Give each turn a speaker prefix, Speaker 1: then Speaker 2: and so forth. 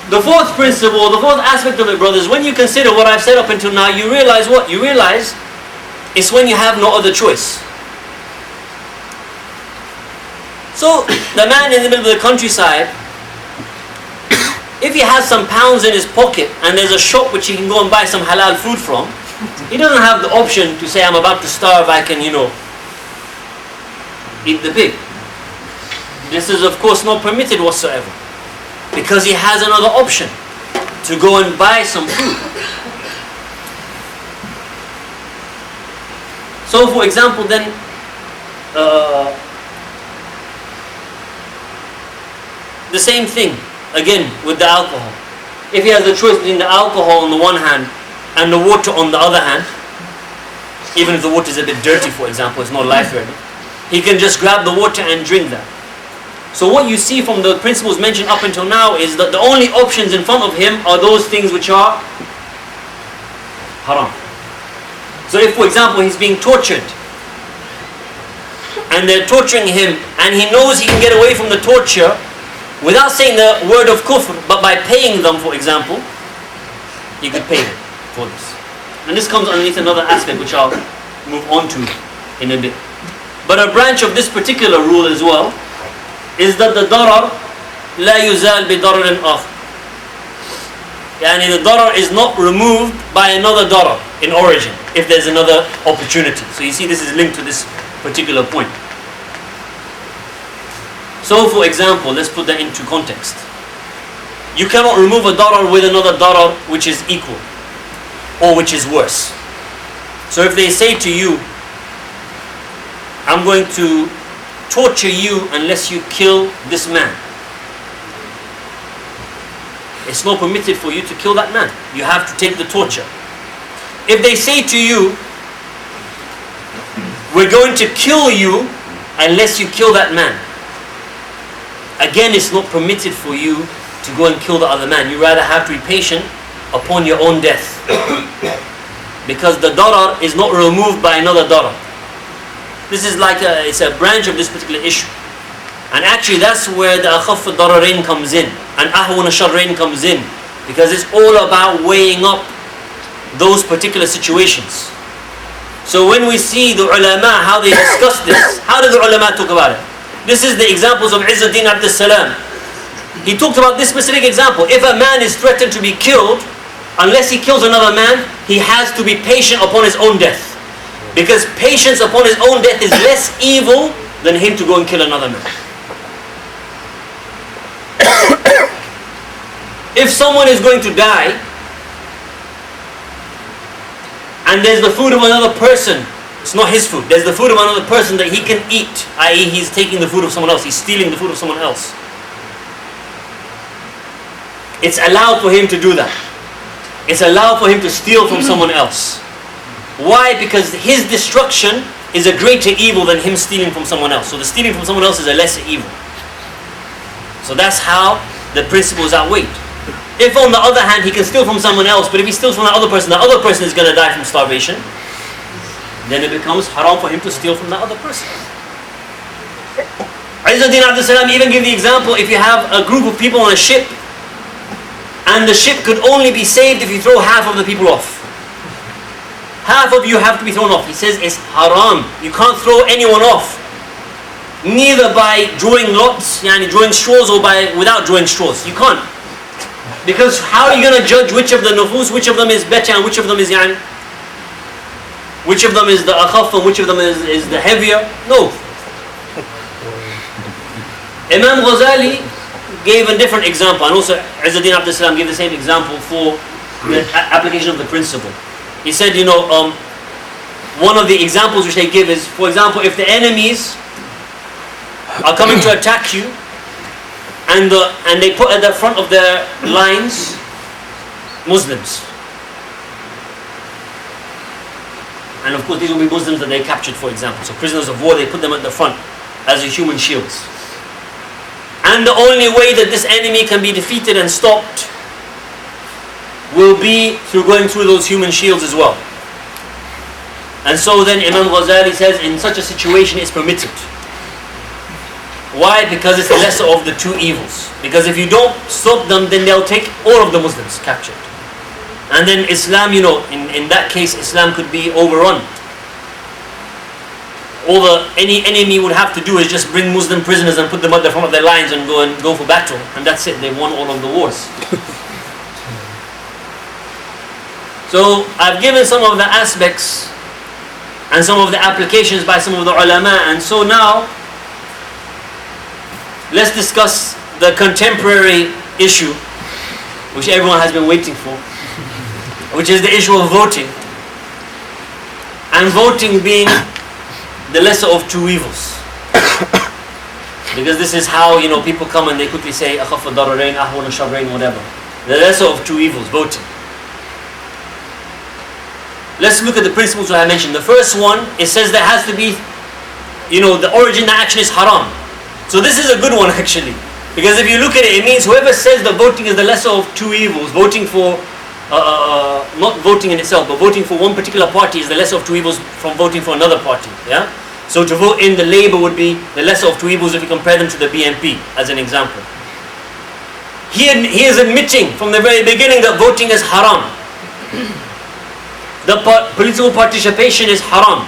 Speaker 1: The fourth principle, the fourth aspect of it, brothers, when you consider what I've said up until now, you realize what? You realize it's when you have no other choice. So, the man in the middle of the countryside, if he has some pounds in his pocket and there's a shop which he can go and buy some halal food from, he doesn't have the option to say, I'm about to starve, I can, eat the pig. This is of course not permitted whatsoever, because he has another option to go and buy some food. So for example then, the same thing again with the alcohol. If he has the choice between the alcohol on the one hand and the water on the other hand, even if the water is a bit dirty, for example, it's not life-threatening, he can just grab the water and drink that. So what you see from the principles mentioned up until now is that the only options in front of him are those things which are haram. So if, for example, he's being tortured and they're torturing him and he knows he can get away from the torture without saying the word of kufr, but by paying them, for example, he could pay them for this. And this comes underneath another aspect which I'll move on to in a bit. But a branch of this particular rule as well is that the darar la yuzal bi dararin akhar. Yani the darar is not removed by another darar in origin if there's another opportunity. So you see this is linked to this particular point. So for example, let's put that into context. You cannot remove a darar with another darar which is equal or which is worse. So if they say to you, I'm going to torture you unless you kill this man, it's not permitted for you to kill that man. You have to take the torture. If they say to you, we're going to kill you unless you kill that man, again it's not permitted for you to go and kill the other man. You rather have to be patient upon your own death, because the darar is not removed by another darar. This is like it's a branch of this particular issue. And actually that's where the akhaf al-dararain comes in and ahwan al-sharrain comes in, because it's all about weighing up those particular situations. So when we see the ulama, how they discuss this, how do the ulama talk about it? This is the examples of Izzuddin Abdus Salam. He talked about this specific example. If a man is threatened to be killed, unless he kills another man, he has to be patient upon his own death. Because patience upon his own death is less evil than him to go and kill another man. If someone is going to die and there's the food of another person, it's not his food, there's the food of another person that he can eat, i.e. he's taking the food of someone else, he's stealing the food of someone else, it's allowed for him to do that. It's allowed for him to steal from someone else. Why? Because his destruction is a greater evil than him stealing from someone else. So the stealing from someone else is a lesser evil. So that's how the principle is outweighed. If on the other hand he can steal from someone else, but if he steals from the other person is going to die from starvation, then it becomes haram for him to steal from the other person. Izzuddin Abdus Salam even give the example, if you have a group of people on a ship and the ship could only be saved if you throw half of the people off. Half of you have to be thrown off. He says it's haram. You can't throw anyone off. Neither by drawing lots, yani drawing straws, or without drawing straws. You can't. Because how are you going to judge which of the nufus, which of them is better and which of them is which of them is the akhaf and which of them is the heavier? No. Imam Ghazali gave a different example, and also Izzuddin Abdus Salam gave the same example for the application of the principle. He said, one of the examples which they give is, for example, if the enemies are coming to attack you, and they put at the front of their lines Muslims, and of course these will be Muslims that they captured, for example. So prisoners of war, they put them at the front as human shields. And the only way that this enemy can be defeated and stopped will be through going through those human shields as well. And so then Imam Ghazali says, in such a situation it's permitted. Why? Because it's the lesser of the two evils. Because if you don't stop them, then they'll take all of the Muslims captured. And then Islam, in that case, Islam could be overrun. All any enemy would have to do is just bring Muslim prisoners and put them at the front of their lines and go for battle. And that's it, they won all of the wars. So I've given some of the aspects and some of the applications by some of the ulama, and so now let's discuss the contemporary issue which everyone has been waiting for, which is the issue of voting, and voting being the lesser of two evils. Because this is how people come and they quickly say أخف الضررين أهون الشرين, whatever. The lesser of two evils, voting. Let's look at the principles that I mentioned. The first one, it says there has to be, the origin, the action is haram. So this is a good one actually. Because if you look at it, it means whoever says that voting is the lesser of two evils, voting for, not voting in itself, but voting for one particular party is the lesser of two evils from voting for another party. Yeah. So to vote in the Labour would be the lesser of two evils if you compare them to the BNP, as an example. He is admitting from the very beginning that voting is haram. The political participation is haram.